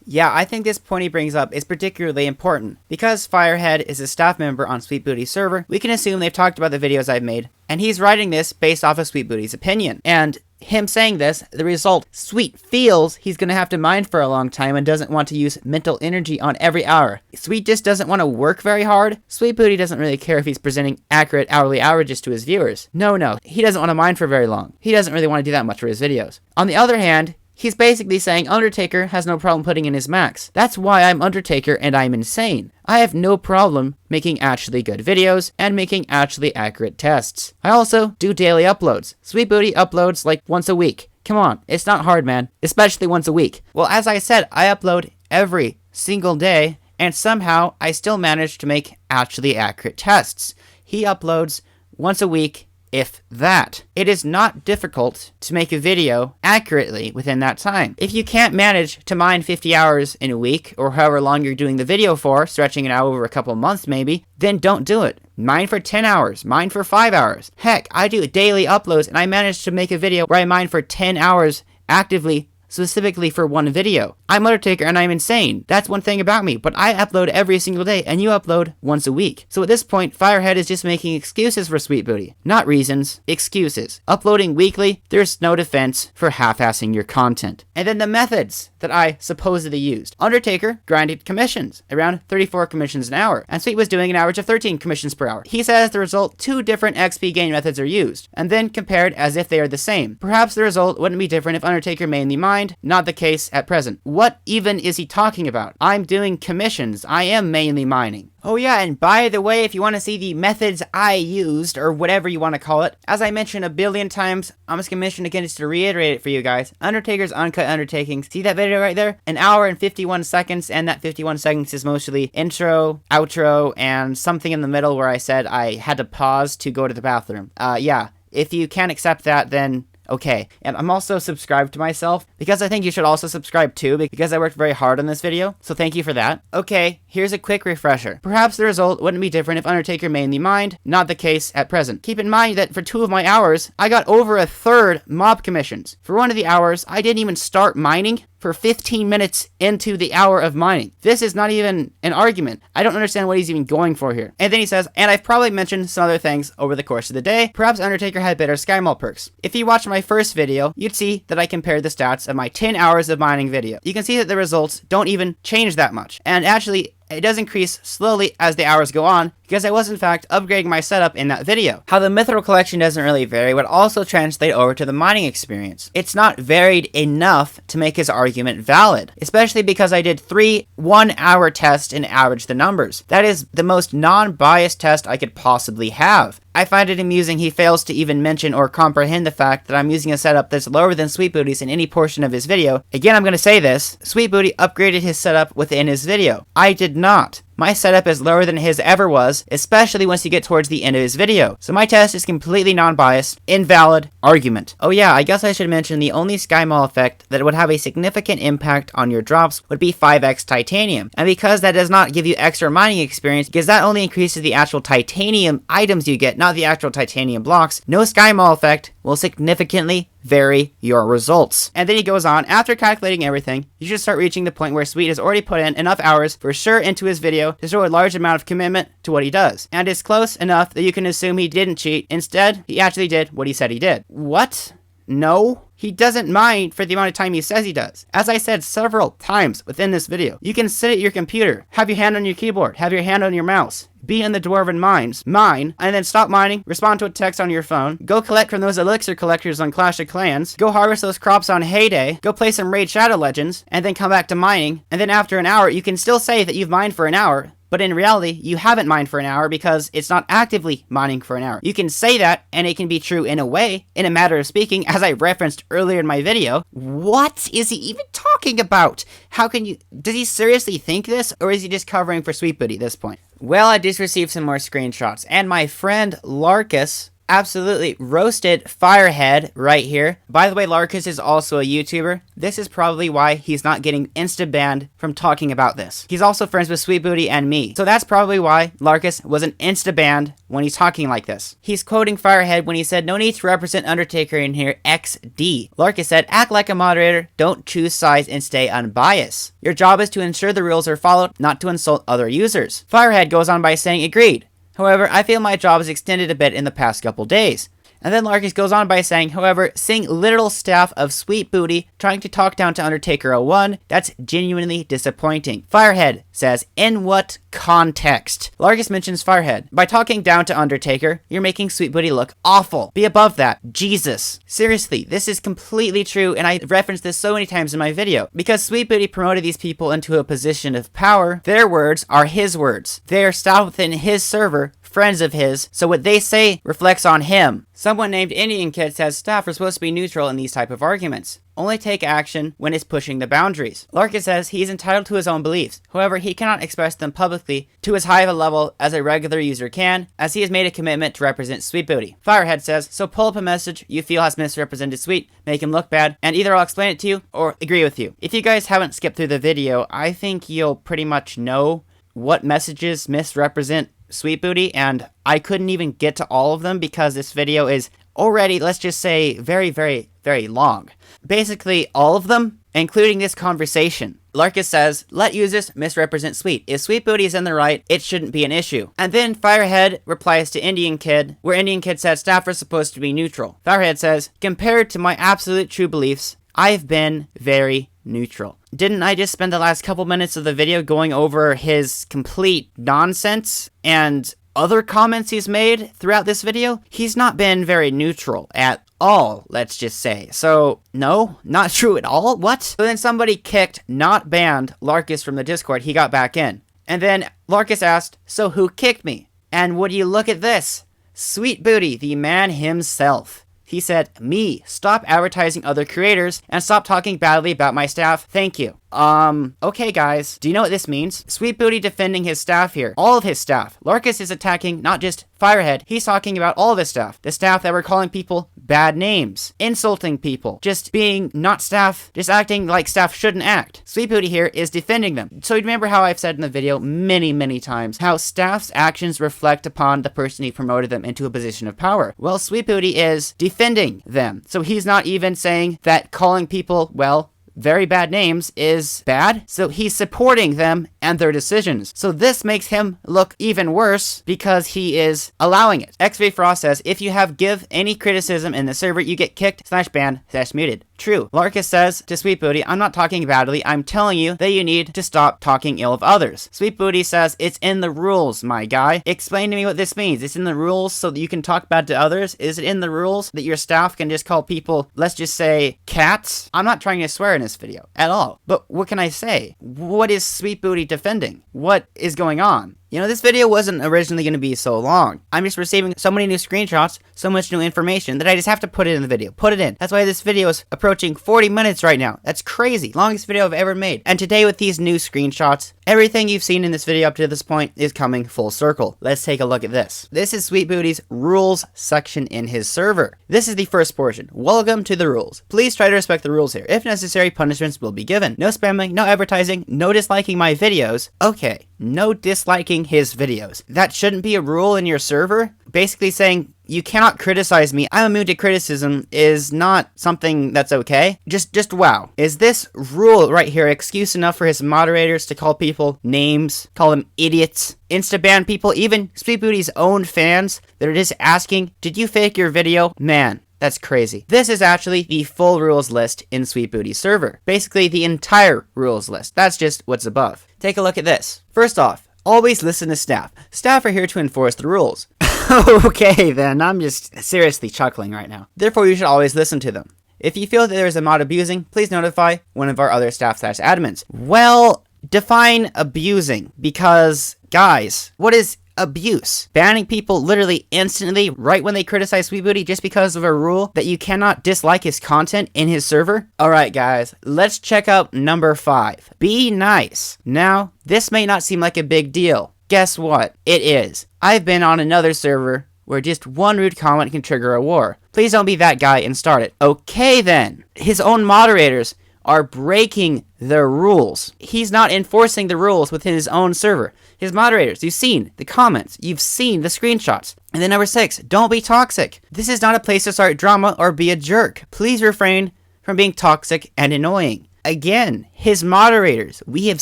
Yeah, I think this point he brings up is particularly important. Because Firehead is a staff member on Sweetbootiee's server, we can assume they've talked about the videos I've made, and he's writing this based off of Sweetbootiee's opinion. And him saying this, the result, Sweet feels he's gonna have to mine for a long time and doesn't want to use mental energy on every hour. Sweet just doesn't want to work very hard. Sweetbootieee doesn't really care if he's presenting accurate hourly averages to his viewers. No, he doesn't want to mine for very long. He doesn't really want to do that much for his videos. On the other hand, he's basically saying Undertaker has no problem putting in his max. That's why I'm Undertaker and I'm insane. I have no problem making actually good videos and making actually accurate tests. I also do daily uploads. Sweetbootieee uploads like once a week. Come on, it's not hard, man. Especially once a week. Well, as I said, I upload every single day, and somehow I still manage to make actually accurate tests. He uploads once a week, if that. It is not difficult to make a video accurately within that time. If you can't manage to mine 50 hours in a week, or however long you're doing the video for, stretching it out over a couple months maybe, then don't do it. Mine for 10 hours, mine for 5 hours. Heck, I do daily uploads and I managed to make a video where I mine for 10 hours actively, specifically for one video. I'm Undertaker and I'm insane. That's one thing about me, but I upload every single day and you upload once a week. So at this point, Firehead is just making excuses for Sweetbootieee. Not reasons, excuses. Uploading weekly, there's no defense for half-assing your content. And then the methods that I supposedly used. Undertaker grinded commissions, around 34 commissions an hour, and Sweet was doing an average of 13 commissions per hour. He says the result, 2 different XP gain methods are used, and then compared as if they are the same. Perhaps the result wouldn't be different if Undertaker mainly mined, not the case at present. What even is he talking about? I'm doing commissions. I am mainly mining. Oh yeah, and by the way, if you want to see the methods I used, or whatever you want to call it, as I mentioned a billion times, I'm just going to mention again just to reiterate it for you guys. Undertaker's Uncut Undertakings. See that video right there? 1 hour and 51 seconds, and that 51 seconds is mostly intro, outro, and something in the middle where I said I had to pause to go to the bathroom. Yeah, if you can't accept that, then okay. And I'm also subscribed to myself because I think you should also subscribe too, because I worked very hard on this video, so thank you for that. Okay, here's a quick refresher. Perhaps the result wouldn't be different if Undertaker mainly mined, not the case at present. Keep in mind that for 2 of my hours, I got over 1/3 mob commissions. For 1 of the hours, I didn't even start mining for 15 minutes into the hour of mining. This is not even an argument. I don't understand what he's even going for here. And then he says, and I've probably mentioned some other things over the course of the day. Perhaps Undertaker had better SkyMall perks. If you watched my first video, you'd see that I compared the stats of my 10 hours of mining video. You can see that the results don't even change that much. And actually, it does increase slowly as the hours go on, because I was in fact upgrading my setup in that video. How the mithril collection doesn't really vary would also translate over to the mining experience. It's not varied enough to make his argument valid, especially because I did 3 1-hour tests and averaged the numbers. That is the most non-biased test I could possibly have. I find it amusing he fails to even mention or comprehend the fact that I'm using a setup that's lower than Sweetbootiee's in any portion of his video. Again, I'm going to say this, Sweetbootieee upgraded his setup within his video. I did not. My setup is lower than his ever was, especially once you get towards the end of his video. So my test is completely non-biased, invalid argument. Oh yeah, I guess I should mention the only sky mall effect that would have a significant impact on your drops would be 5x titanium. And because that does not give you extra mining experience, because that only increases the actual titanium items you get, not the actual titanium blocks, no sky mall effect will significantly vary your results. And then he goes on, after calculating everything, you should start reaching the point where Sweet has already put in enough hours for sure into his video to show a large amount of commitment to what he does. And it's close enough that you can assume he didn't cheat. Instead, he actually did what he said he did. What? No. He doesn't mind for the amount of time he says he does. As I said several times within this video, you can sit at your computer, have your hand on your keyboard, have your hand on your mouse, be in the Dwarven Mines, mine, and then stop mining, respond to a text on your phone, go collect from those elixir collectors on Clash of Clans, go harvest those crops on Heyday, go play some Raid Shadow Legends, and then come back to mining, and then after an hour, you can still say that you've mined for an hour, but in reality, you haven't mined for an hour because it's not actively mining for an hour. You can say that, and it can be true in a way, in a matter of speaking, as I referenced earlier in my video. What is he even talking about? How can you... Does he seriously think this, or is he just covering for Sweetbootieee at this point? Well, I just received some more screenshots, and my friend Larkus absolutely roasted Firehead right here. By the way, Larkus is also a YouTuber. This is probably why he's not getting insta-banned from talking about this. He's also friends with Sweetbootieee and me. So that's probably why Larkus wasn't insta-banned when he's talking like this. He's quoting Firehead when he said, "No need to represent Undertaker in here, XD." Larkus said, "Act like a moderator, don't choose sides and stay unbiased. Your job is to ensure the rules are followed, not to insult other users." Firehead goes on by saying, "Agreed. However, I feel my job has extended a bit in the past couple days." And then Larkus goes on by saying, "However, seeing literal staff of Sweetbootieee trying to talk down to Undertaker 01, that's genuinely disappointing." Firehead says, "In what context?" Larkus mentions Firehead. "By talking down to Undertaker, you're making Sweetbootieee look awful. Be above that. Jesus." Seriously, this is completely true, and I referenced this so many times in my video. Because Sweetbootieee promoted these people into a position of power, their words are his words. They are staff within his server, friends of his, so what they say reflects on him. Someone named Indian Kid says staff are supposed to be neutral in these type of arguments. Only take action when it's pushing the boundaries. Larkus says he is entitled to his own beliefs. However, he cannot express them publicly to as high of a level as a regular user can, as he has made a commitment to represent Sweetbootieee. Firehead says, "So pull up a message you feel has misrepresented Sweet, make him look bad, and either I'll explain it to you or agree with you." If you guys haven't skipped through the video, I think you'll pretty much know what messages misrepresent Sweetbootieee, and I couldn't even get to all of them because this video is already, let's just say, very, very, very long. Basically, all of them, including this conversation. Larkus says, "Let users misrepresent Sweet. If Sweetbootieee is in the right, it shouldn't be an issue." And then Firehead replies to Indian Kid, where Indian Kid said staff are supposed to be neutral. Firehead says, "Compared to my absolute true beliefs, I've been very neutral." Didn't I just spend the last couple minutes of the video going over his complete nonsense and other comments he's made throughout this video? He's not been very neutral at all, let's just say. So, no, not true at all? What? So then somebody kicked, not banned, Larkus from the Discord. He got back in. And then Larkus asked, "So who kicked me?" And would you look at this? Sweetbootieee, the man himself. He said, "Me, stop advertising other creators and stop talking badly about my staff. Thank you." Okay guys, do you know what this means? Sweetbootieee defending his staff here. All of his staff. Larkus is attacking not just Firehead, he's talking about all of his staff. The staff that were calling people bad names, insulting people, just being not staff, just acting like staff shouldn't act. Sweetbootieee here is defending them. So remember how I've said in the video many, many times, how staff's actions reflect upon the person who promoted them into a position of power. Well, Sweetbootieee is defending them. So he's not even saying that calling people, well, very bad names is bad. So he's supporting them and their decisions. So this makes him look even worse because he is allowing it. XV Frost says, "If you give any criticism in the server, you get kicked/banned/muted. True. Larkus says to Sweetbootie, I'm not talking badly, I'm telling you that you need to stop talking ill of others. Sweetbootie says, it's in the rules, my guy. Explain to me what this means. It's in the rules so that you can talk bad to others? Is it in the rules that your staff can just call people, let's just say, cats? I'm not trying to swear in this video at all. But what can I say? What is Sweetbootie defending? What is going on? You know, this video wasn't originally going to be so long. I'm just receiving so many new screenshots, so much new information, that I just have to put it in the video. Put it in. That's why this video is approaching 40 minutes right now. That's crazy. Longest video I've ever made. And today with these new screenshots, everything you've seen in this video up to this point is coming full circle. Let's take a look at this. This is Sweetbootie's rules section in his server. This is the first portion. Welcome to the rules. Please try to respect the rules here. If necessary, punishments will be given. No spamming, no advertising, no disliking my videos. Okay, no disliking his videos. That shouldn't be a rule in your server. Basically saying you cannot criticize me, I'm immune to criticism, is not something that's okay. Just wow. Is this rule right here excuse enough for his moderators to call people names, call them idiots, insta-ban people, even Sweetbootie's own fans that are just asking, did you fake your video? Man, that's crazy. This is actually the full rules list in Sweetbootie's server. Basically the entire rules list. That's just what's above. Take a look at this. First off, always listen to staff. Staff are here to enforce the rules. Okay then, I'm just seriously chuckling right now. Therefore, you should always listen to them. If you feel that there is a mod abusing, please notify one of our other staff/admins. Well, define abusing, because guys, what is abuse? Banning people literally instantly right when they criticize Sweetbootie just because of a rule that you cannot dislike his content in his server? Alright guys, let's check out number 5. Be nice. Now, this may not seem like a big deal. Guess what? It is. I've been on another server where just one rude comment can trigger a war. Please don't be that guy and start it. Okay then. His own moderators are breaking the rules. He's not enforcing the rules within his own server. His moderators, you've seen the comments, you've seen the screenshots. And then number 6, don't be toxic. This is not a place to start drama or be a jerk. Please refrain from being toxic and annoying. Again, his moderators, we have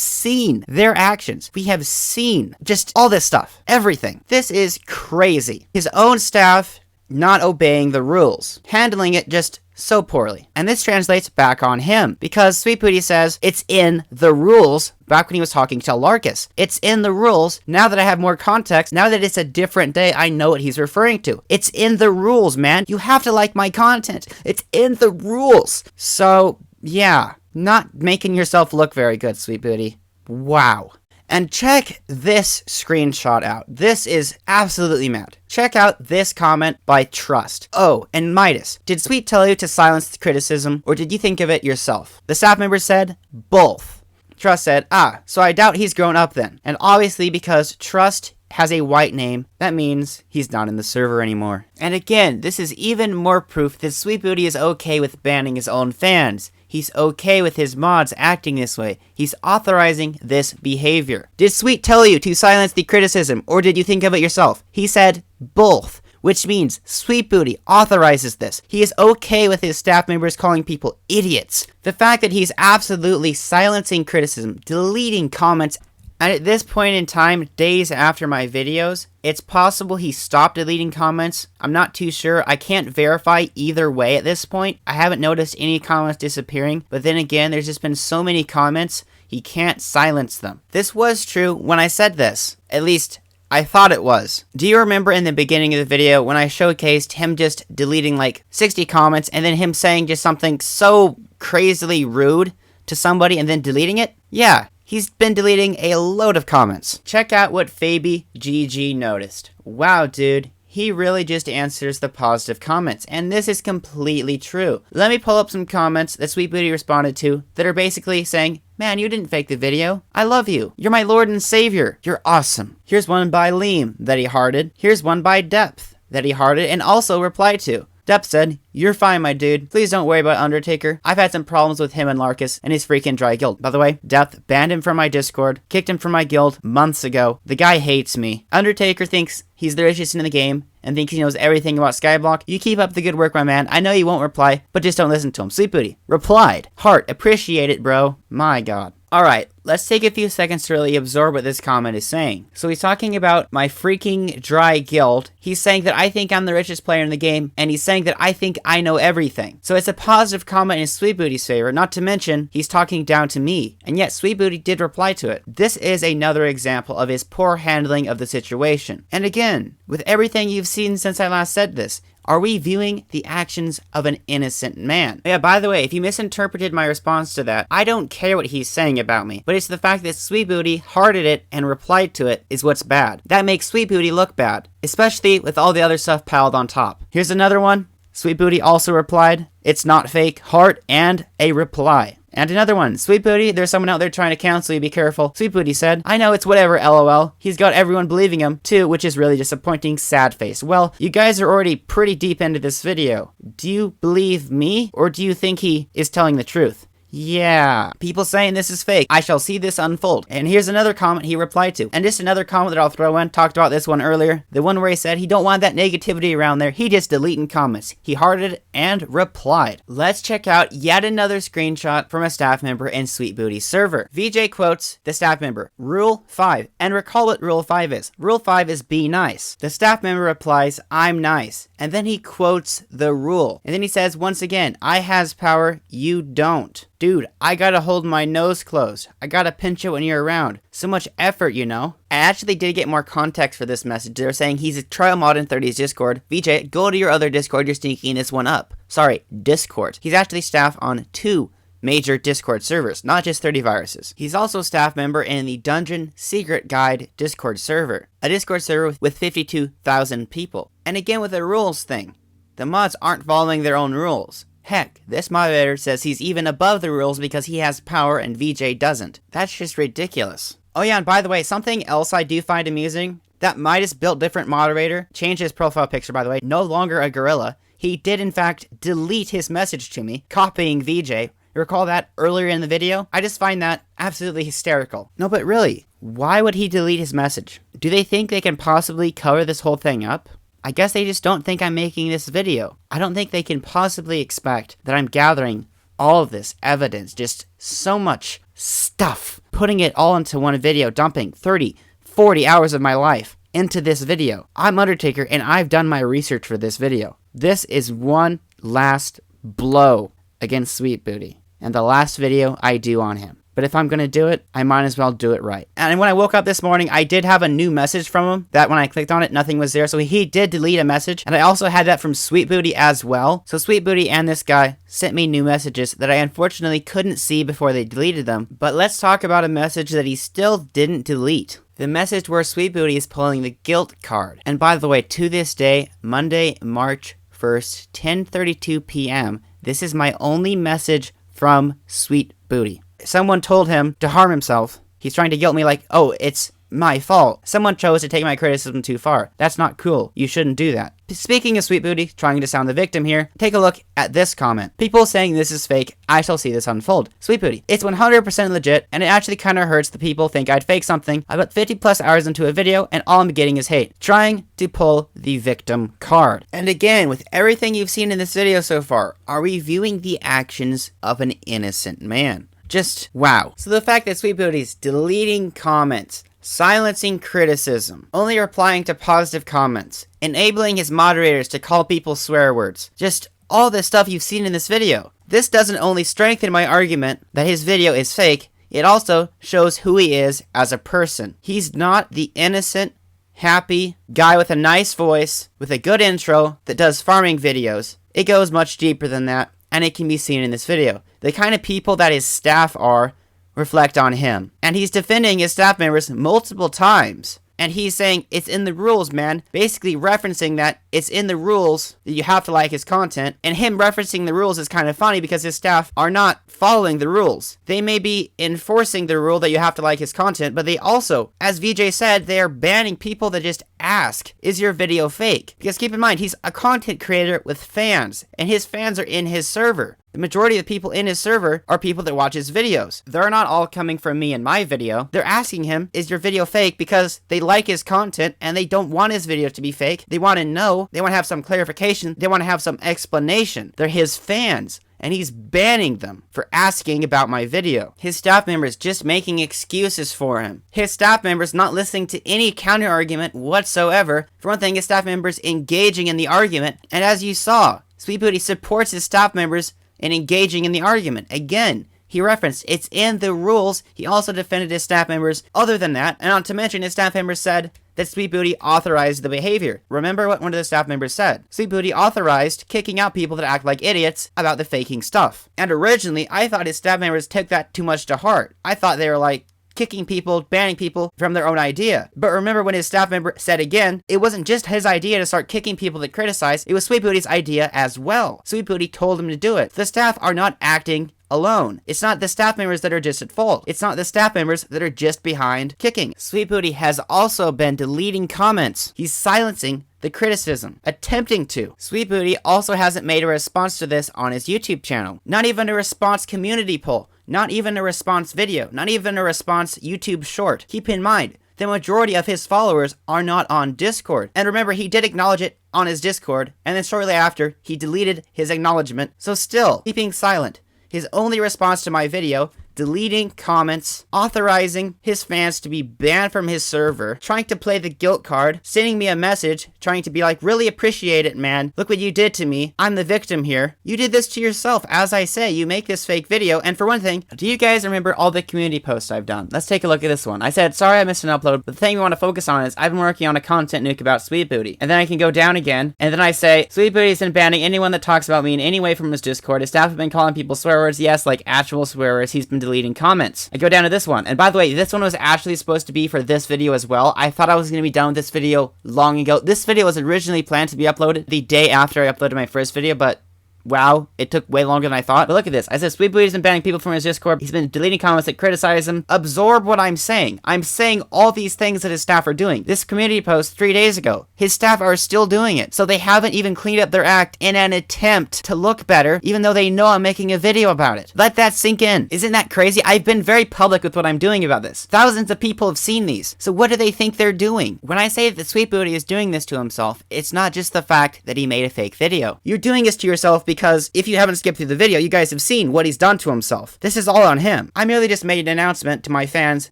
seen their actions. We have seen just all this stuff. Everything. This is crazy. His own staff not obeying the rules. Handling it just so poorly. And this translates back on him, because Sweetbootie says it's in the rules back when he was talking to Larkus. It's in the rules. Now that I have more context, now that it's a different day, I know what he's referring to. It's in the rules, man. You have to like my content. It's in the rules. So, yeah. Not making yourself look very good, Sweetbootie. Wow. And check this screenshot out. This is absolutely mad. Check out this comment by Trust. Oh, and Midas, did Sweet tell you to silence the criticism, or did you think of it yourself? The staff member said, both. Trust said, so I doubt he's grown up then. And obviously because Trust has a white name, that means he's not in the server anymore. And again, this is even more proof that Sweetbootie is okay with banning his own fans. He's okay with his mods acting this way. He's authorizing this behavior. Did Sweet tell you to silence the criticism, or did you think of it yourself? He said both, which means Sweetbootie authorizes this. He is okay with his staff members calling people idiots. The fact that he's absolutely silencing criticism, deleting comments, and at this point in time, days after my videos, it's possible he stopped deleting comments. I'm not too sure. I can't verify either way at this point. I haven't noticed any comments disappearing, but then again, there's just been so many comments, he can't silence them. This was true when I said this. At least, I thought it was. Do you remember in the beginning of the video when I showcased him just deleting like 60 comments and then him saying just something so crazily rude to somebody and then deleting it? Yeah. He's been deleting a load of comments. Check out what Faby GG noticed. Wow, dude. He really just answers the positive comments, and this is completely true. Let me pull up some comments that Sweetbootie responded to that are basically saying, man, you didn't fake the video. I love you. You're my Lord and Savior. You're awesome. Here's one by Liam that he hearted. Here's one by Depth that he hearted and also replied to. Depth said, you're fine, my dude. Please don't worry about Undertaker. I've had some problems with him and Larkus and his freaking dry guild. By the way, Depth banned him from my Discord, kicked him from my guild months ago. The guy hates me. Undertaker thinks he's the richest in the game and thinks he knows everything about Skyblock. You keep up the good work, my man. I know you won't reply, but just don't listen to him. Sweetbootie replied. Heart, appreciate it, bro. My God. Alright, let's take a few seconds to really absorb what this comment is saying. So he's talking about my freaking dry guild. He's saying that I think I'm the richest player in the game, and he's saying that I think I know everything. So it's a positive comment in Sweetbootie's favor, not to mention he's talking down to me. And yet Sweetbootiee did reply to it. This is another example of his poor handling of the situation. And again, with everything you've seen since I last said this, are we viewing the actions of an innocent man? Yeah, by the way, if you misinterpreted my response to that, I don't care what he's saying about me, but it's the fact that Sweetbootiee hearted it and replied to it is what's bad. That makes Sweetbootiee look bad, especially with all the other stuff piled on top. Here's another one. Sweetbootiee also replied, "It's not fake," heart, and a reply. And another one, Sweetbootiee, there's someone out there trying to cancel you, be careful. Sweetbootiee said, "I know, it's whatever, lol. He's got everyone believing him, too, which is really disappointing, sad face." Well, you guys are already pretty deep into this video. Do you believe me, or do you think he is telling the truth? Yeah, people saying this is fake. I shall see this unfold. And here's another comment he replied to. And just another comment that I'll throw in. Talked about this one earlier. The one where he said he don't want that negativity around there. He just deleting comments. He hearted and replied. Let's check out yet another screenshot from a staff member in Sweetbootie's server. VJ quotes the staff member, "Rule 5. And recall what Rule 5 is. Rule 5 is be nice." The staff member replies, "I'm nice." And then he quotes the rule. And then he says once again, "I has power, you don't." Dude, I gotta hold my nose closed. I gotta pinch it when you're around. So much effort, you know? I actually did get more context for this message. They're saying he's a trial mod in 30's Discord. VJ, go to your other Discord, you're sneaking this one up. Sorry, Discord. He's actually staff on 2 major Discord servers, not just 30 viruses. He's also a staff member in the Dungeon Secret Guide Discord server, a Discord server with 52,000 people. And again with the rules thing, the mods aren't following their own rules. Heck, this moderator says he's even above the rules because he has power and VJ doesn't. That's just ridiculous. Oh yeah, and by the way, something else I do find amusing, that Midas built different moderator, changed his profile picture by the way, no longer a gorilla. He did in fact delete his message to me, copying VJ. Recall that earlier in the video? I just find that absolutely hysterical. No, but really, why would he delete his message? Do they think they can possibly cover this whole thing up? I guess they just don't think I'm making this video. I don't think they can possibly expect that I'm gathering all of this evidence, just so much stuff, putting it all into one video, dumping 30, 40 hours of my life into this video. I'm Undertaker and I've done my research for this video. This is one last blow against Sweetbootiee, and the last video I do on him. But if I'm gonna do it, I might as well do it right. And when I woke up this morning, I did have a new message from him, that when I clicked on it, nothing was there, so he did delete a message, and I also had that from Sweetbootiee as well. So Sweetbootiee and this guy sent me new messages that I unfortunately couldn't see before they deleted them. But let's talk about a message that he still didn't delete. The message where Sweetbootiee is pulling the guilt card. And by the way, to this day, Monday, March 1st, 10:32 p.m., this is my only message from Sweetbootiee. Someone told him to harm himself. He's trying to guilt me like, oh, it's my fault. Someone chose to take my criticism too far. That's not cool. You shouldn't do that. Speaking of Sweetbootiee, trying to sound the victim here, take a look at this comment. People saying this is fake, I shall see this unfold. Sweetbootiee, it's 100% legit, and it actually kind of hurts the people think I'd fake something. I put 50 plus hours into a video, and all I'm getting is hate. Trying to pull the victim card. And again, with everything you've seen in this video so far, are we viewing the actions of an innocent man? Just wow. So the fact that Sweetbootie's deleting comments, silencing criticism, only replying to positive comments, enabling his moderators to call people swear words, just all this stuff you've seen in this video. This doesn't only strengthen my argument that his video is fake, it also shows who he is as a person. He's not the innocent, happy guy with a nice voice, with a good intro that does farming videos. It goes much deeper than that, and it can be seen in this video. The kind of people that his staff are reflect on him. And he's defending his staff members multiple times. And he's saying, it's in the rules, man. Basically referencing that it's in the rules that you have to like his content. And him referencing the rules is kind of funny because his staff are not following the rules. They may be enforcing the rule that you have to like his content, but they also, as VJ said, they are banning people that just ask, is your video fake? Because keep in mind, he's a content creator with fans, and his fans are in his server. The majority of the people in his server are people that watch his videos. They're not all coming from me in my video. They're asking him, is your video fake? Because they like his content and they don't want his video to be fake. They want to know. They want to have some clarification. They want to have some explanation. They're his fans. and he's banning them for asking about my video. His staff members just making excuses for him. His staff members not listening to any counter argument whatsoever. For one thing, his staff members engaging in the argument, and as you saw, Sweetbootiee supports his staff members in engaging in the argument. Again, he referenced it's in the rules. He also defended his staff members other than that, and not to mention his staff members said that Sweetbootiee authorized the behavior. Remember what one of the staff members said? Sweetbootiee authorized kicking out people that act like idiots about the faking stuff. And originally, I thought his staff members took that too much to heart. I thought they were like kicking people, banning people from their own idea. But remember when his staff member said again, it wasn't just his idea to start kicking people that criticize, it was Sweetbootie's idea as well. Sweetbootiee told him to do it. The staff are not acting alone. It's not the staff members that are just at fault. It's not the staff members that are just behind kicking. Sweetbootiee has also been deleting comments. He's silencing the criticism, attempting to. Sweetbootiee also hasn't made a response to this on his YouTube channel. Not even a response community poll. Not even a response video. Not even a response YouTube short. Keep in mind, the majority of his followers are not on Discord. And remember, he did acknowledge it on his Discord, and then shortly after, he deleted his acknowledgement. So still, keeping silent. His only response to my video, deleting comments, authorizing his fans to be banned from his server, trying to play the guilt card, sending me a message, trying to be like, really appreciate it, man. Look what you did to me. I'm the victim here. You did this to yourself. As I say, you make this fake video. And for one thing, do you guys remember all the community posts I've done? Let's take a look at this one. I said, sorry I missed an upload, but the thing we want to focus on is I've been working on a content nuke about Sweetbootiee. And then I can go down again, and then I say, Sweetbootie's been banning anyone that talks about me in any way from his Discord. His staff have been calling people swear words. Yes, like actual swear words. He's been deleting comments. I go down to this one, and by the way, this one was actually supposed to be for this video as well. I thought I was going to be done with this video long ago. This video was originally planned to be uploaded the day after I uploaded my first video, but wow, it took way longer than I thought. But look at this. I said Sweetbootie's been banning people from his Discord. He's been deleting comments that criticize him. Absorb what I'm saying. I'm saying all these things that his staff are doing. This community post 3 days ago, his staff are still doing it. So they haven't even cleaned up their act in an attempt to look better, even though they know I'm making a video about it. Let that sink in. Isn't that crazy? I've been very public with what I'm doing about this. Thousands of people have seen these. So what do they think they're doing? When I say that Sweetbootiee is doing this to himself, it's not just the fact that he made a fake video. You're doing this to yourself because if you haven't skipped through the video, you guys have seen what he's done to himself. This is all on him. I merely just made an announcement to my fans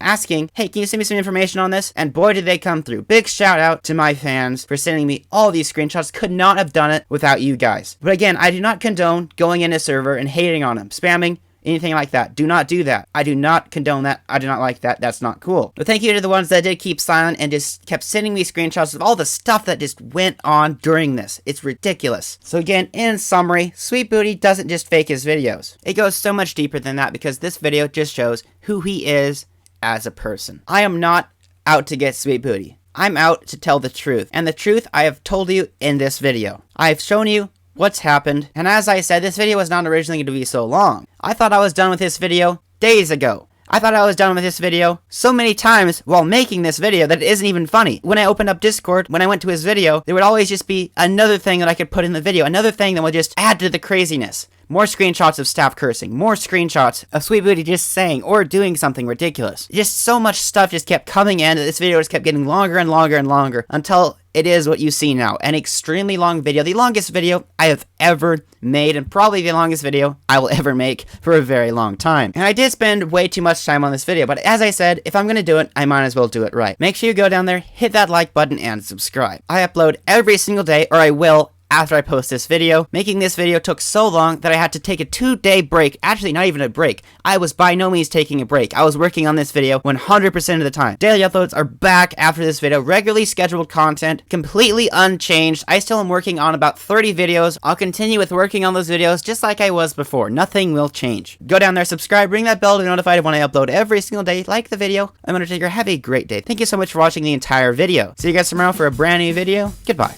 asking, hey, can you send me some information on this? And boy, did they come through. Big shout out to my fans for sending me all these screenshots. Could not have done it without you guys. But again, I do not condone going in a server and hating on him, spamming, anything like that. Do not do that. I do not condone that. I do not like that. That's not cool. But thank you to the ones that did keep silent and just kept sending me screenshots of all the stuff that just went on during this. It's ridiculous. So again, in summary, Sweetbootiee doesn't just fake his videos. It goes so much deeper than that because this video just shows who he is as a person. I am not out to get Sweetbootiee. I'm out to tell the truth. And the truth I have told you in this video. I've shown you what's happened, and as I said, this video was not originally going to be so long. I thought I was done with this video days ago. I thought I was done with this video so many times while making this video that it isn't even funny. When I opened up Discord, when I went to his video, there would always just be another thing that I could put in the video, another thing that would just add to the craziness. More screenshots of staff cursing, more screenshots of Sweetbootiee just saying or doing something ridiculous. Just so much stuff just kept coming in that this video just kept getting longer and longer and longer until it is what you see now. An extremely long video, the longest video I have ever made, and probably the longest video I will ever make for a very long time. And I did spend way too much time on this video, but as I said, if I'm gonna do it, I might as well do it right. Make sure you go down there, hit that like button, and subscribe. I upload every single day, or I will, after I post this video. Making this video took so long that I had to take a 2-day break. Actually, not even a break. I was by no means taking a break. I was working on this video 100% of the time. Daily uploads are back after this video. Regularly scheduled content, completely unchanged. I still am working on about 30 videos. I'll continue with working on those videos just like I was before. Nothing will change. Go down there, subscribe, ring that bell to be notified when I upload every single day. Like the video. I'm Undertaker. Have a great day. Thank you so much for watching the entire video. See you guys tomorrow for a brand new video. Goodbye.